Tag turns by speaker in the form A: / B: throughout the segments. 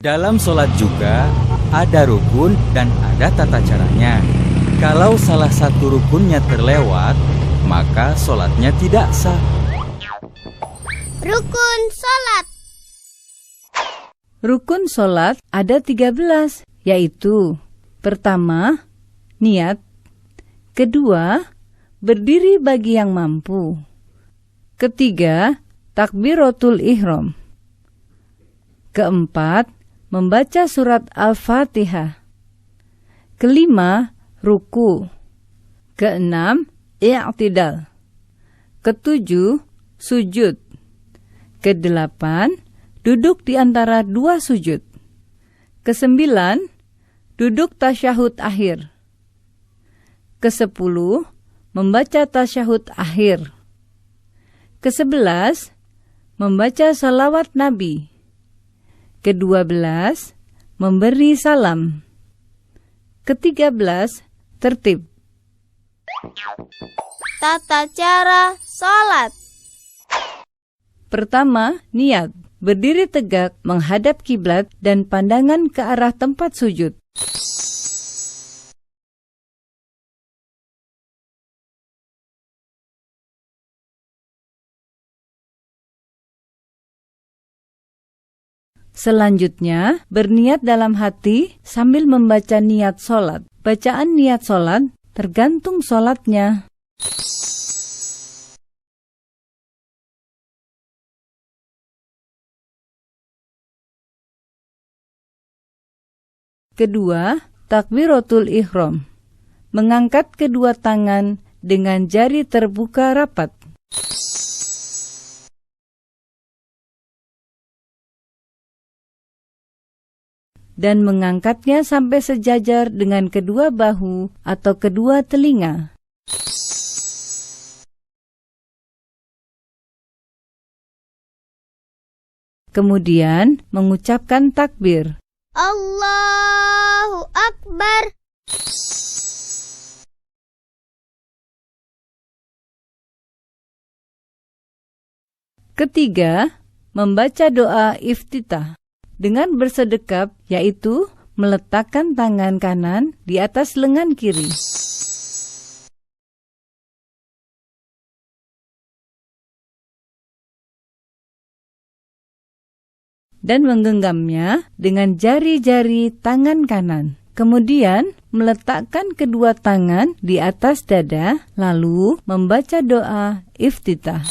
A: Dalam sholat juga ada rukun dan ada tata caranya. Kalau salah satu rukunnya terlewat, maka sholatnya tidak sah.
B: Rukun sholat.
C: Rukun sholat ada 13, yaitu: pertama, niat; kedua, berdiri bagi yang mampu; ketiga, takbiratul ihram; keempat, membaca surat Al-Fatihah; kelima, ruku; keenam, i'tidal; ketujuh, sujud; kedelapan, duduk di antara dua sujud; kesembilan, duduk tasyahud akhir; kesepuluh, membaca tasyahud akhir; kesebelas, membaca salawat Nabi; ke-12, memberi salam; ke-13, tertib.
B: Tata cara sholat.
C: Pertama, niat. Berdiri tegak menghadap kiblat dan pandangan ke arah tempat sujud. Selanjutnya, berniat dalam hati sambil membaca niat sholat. Bacaan niat sholat tergantung sholatnya. Kedua, takbiratul ihram. Mengangkat kedua tangan dengan jari terbuka rapat. Dan mengangkatnya sampai sejajar dengan kedua bahu atau kedua telinga. Kemudian mengucapkan takbir.
B: Allahu Akbar.
C: Ketiga, membaca doa iftitah dengan bersedekap, yaitu meletakkan tangan kanan di atas lengan kiri. Dan menggenggamnya dengan jari-jari tangan kanan. Kemudian meletakkan kedua tangan di atas dada, lalu membaca doa iftitah.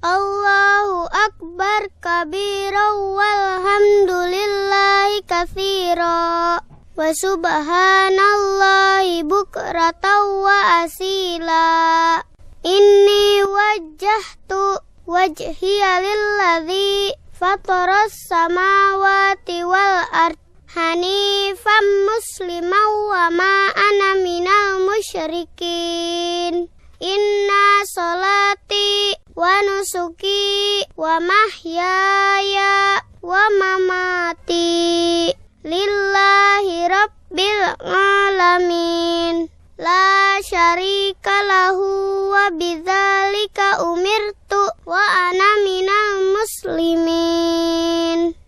B: Allahu Akbar kabira walhamdulillahi katsira wa subhanallahi bukratan wa asila. Inni wajjahtu wajhiya lilladzi fataras samawati wal ard hanifan musliman wa ma ana minal musyrikin. Inna sholati wa nusuki wa mahyaya wa mamati lillahi rabbil alamin. La syarika lahu wa bidzalika umirtu wa ana minal muslimin.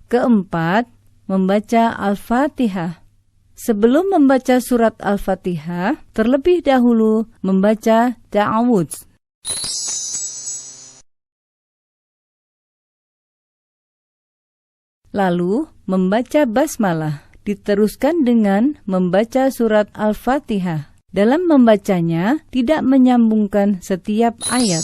C: Keempat, membaca Al-Fatihah. Sebelum membaca surat Al-Fatihah, terlebih dahulu membaca ta'awudz. Lalu membaca basmalah. Diteruskan dengan membaca surat Al-Fatihah. Dalam membacanya, tidak menyambungkan setiap ayat.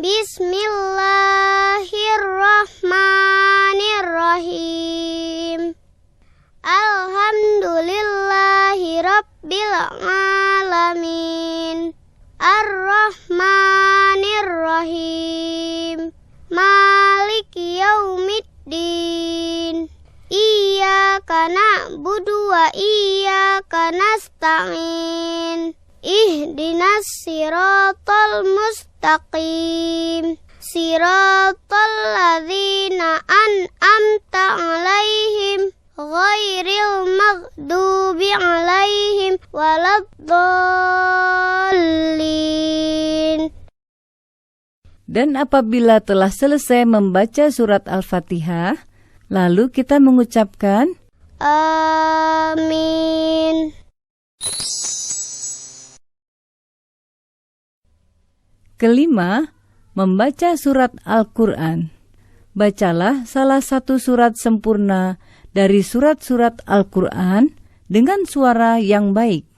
B: Bismillahirrahmanirrahim. Alhamdulillahi rabbil alamin. Ar-Rahmanir-Rahim. Maliki yaumiddin. Iyyaka na'budu wa iyyaka nasta'in. Ihdinas siratal mustaqim. siratal ladzina an'amta 'alaihim ghairil maghdubi 'alaihim waladdallin.
C: Dan apabila telah selesai membaca surat Al-Fatihah, lalu kita mengucapkan
B: Amin.
C: Kelima, membaca surat Al-Quran. Bacalah salah satu surat sempurna dari surat-surat Al-Quran dengan suara yang baik.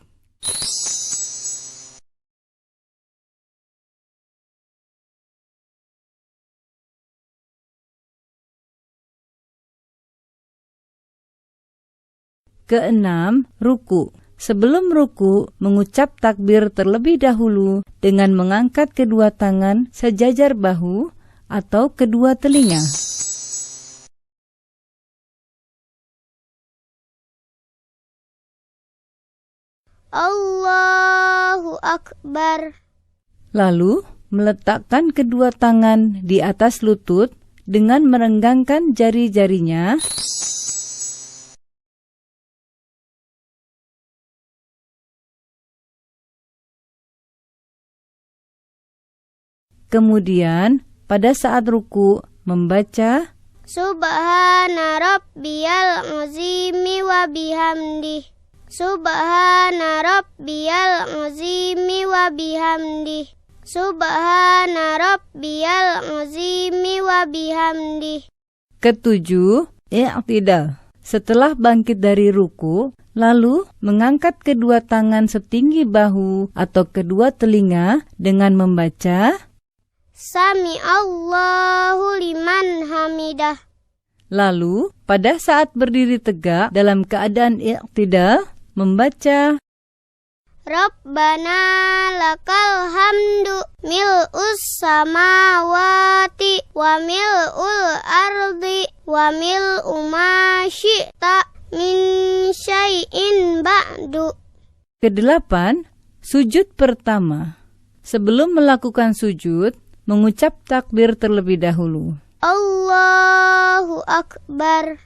C: Keenam, ruku. Sebelum ruku, mengucap takbir terlebih dahulu dengan mengangkat kedua tangan sejajar bahu atau kedua telinga.
B: Allahu Akbar.
C: Lalu, meletakkan kedua tangan di atas lutut dengan merenggangkan jari-jarinya. Kemudian, pada saat ruku, membaca
B: Subhana rabbiyal azimi wa bihamdih. Subhana rabbiyal azimi wa bihamdih. Subhana rabbiyal azimi wa bihamdih.
C: Ketujuh, i'tidal. Setelah bangkit dari ruku, lalu mengangkat kedua tangan setinggi bahu atau kedua telinga dengan membaca
B: Sami Allahu liman hamidah.
C: Lalu, pada saat berdiri tegak dalam keadaan i'tidal, membaca
B: Rabbana lakal hamdu mil'us samawati wa mil'ul ardi wa mil'u ma syi'ta min syai'in ba'du.
C: Kedelapan, sujud pertama. Sebelum melakukan sujud, mengucap takbir terlebih dahulu.
B: Allahu Akbar.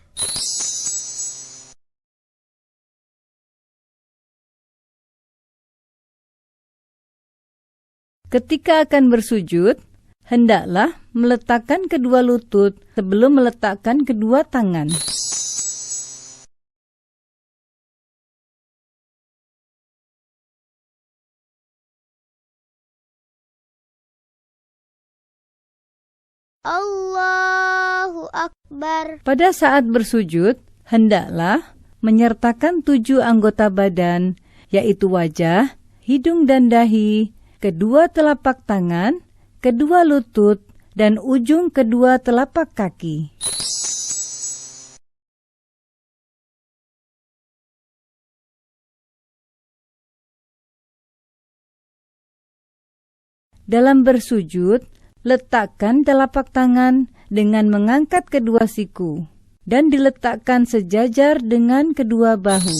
C: Ketika akan bersujud, hendaklah meletakkan kedua lutut sebelum meletakkan kedua tangan.
B: Allahu Akbar.
C: Pada saat bersujud, hendaklah menyertakan 7 anggota badan, yaitu wajah, hidung dan dahi, kedua telapak tangan, kedua lutut, dan ujung kedua telapak kaki. Dalam bersujud, letakkan telapak tangan dengan mengangkat kedua siku dan diletakkan sejajar dengan kedua bahu.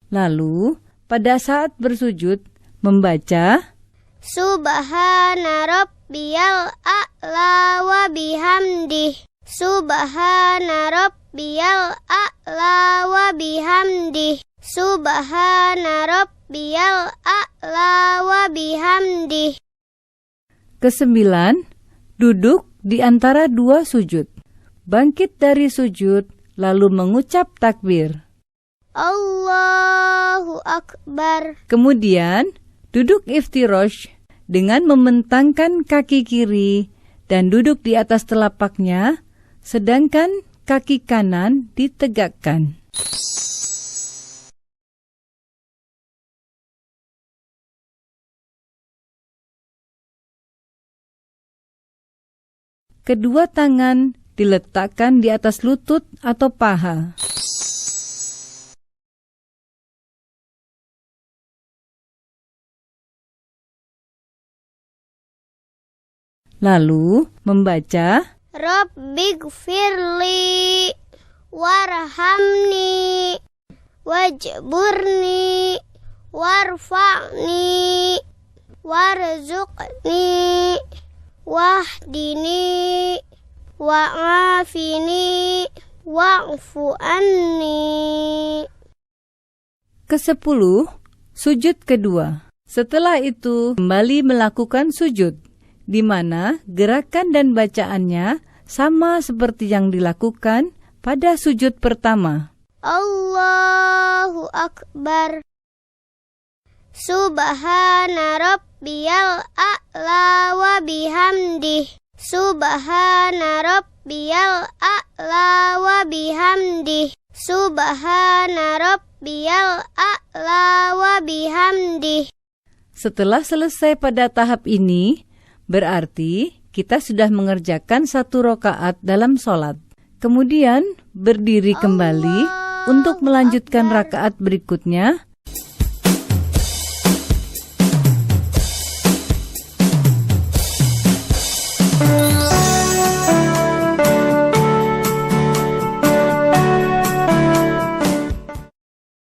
C: Lalu, pada saat bersujud, membaca
B: Subhana rabbiyal a'la wa bihamdih. Subhana rabbiyal a'la wa bihamdih. Subhana rabbiyal a'la wa bihamdih.
C: Kesembilan, duduk di antara dua sujud. Bangkit dari sujud, lalu mengucap takbir.
B: Allahu Akbar.
C: Kemudian, duduk iftirosh dengan membentangkan kaki kiri dan duduk di atas telapaknya, sedangkan kaki kanan ditegakkan. Kedua tangan diletakkan di atas lutut atau paha. Lalu membaca
B: Rabbighfirli warhamni wajburni warfa'ni warzuqni wahdini wa'afini wa'fu anni.
C: Ke-10, sujud kedua. Setelah itu kembali melakukan sujud, di mana gerakan dan bacaannya sama seperti yang dilakukan pada sujud pertama.
B: Allahu Akbar. Subhana rabbiyal a'la wa bihamdih. Subhana rabbiyal a'la wa bihamdih. Subhana rabbiyal a'la wa bihamdih.
C: Setelah selesai pada tahap ini, berarti kita sudah mengerjakan 1 rakaat dalam sholat. Kemudian berdiri kembali untuk melanjutkan rakaat berikutnya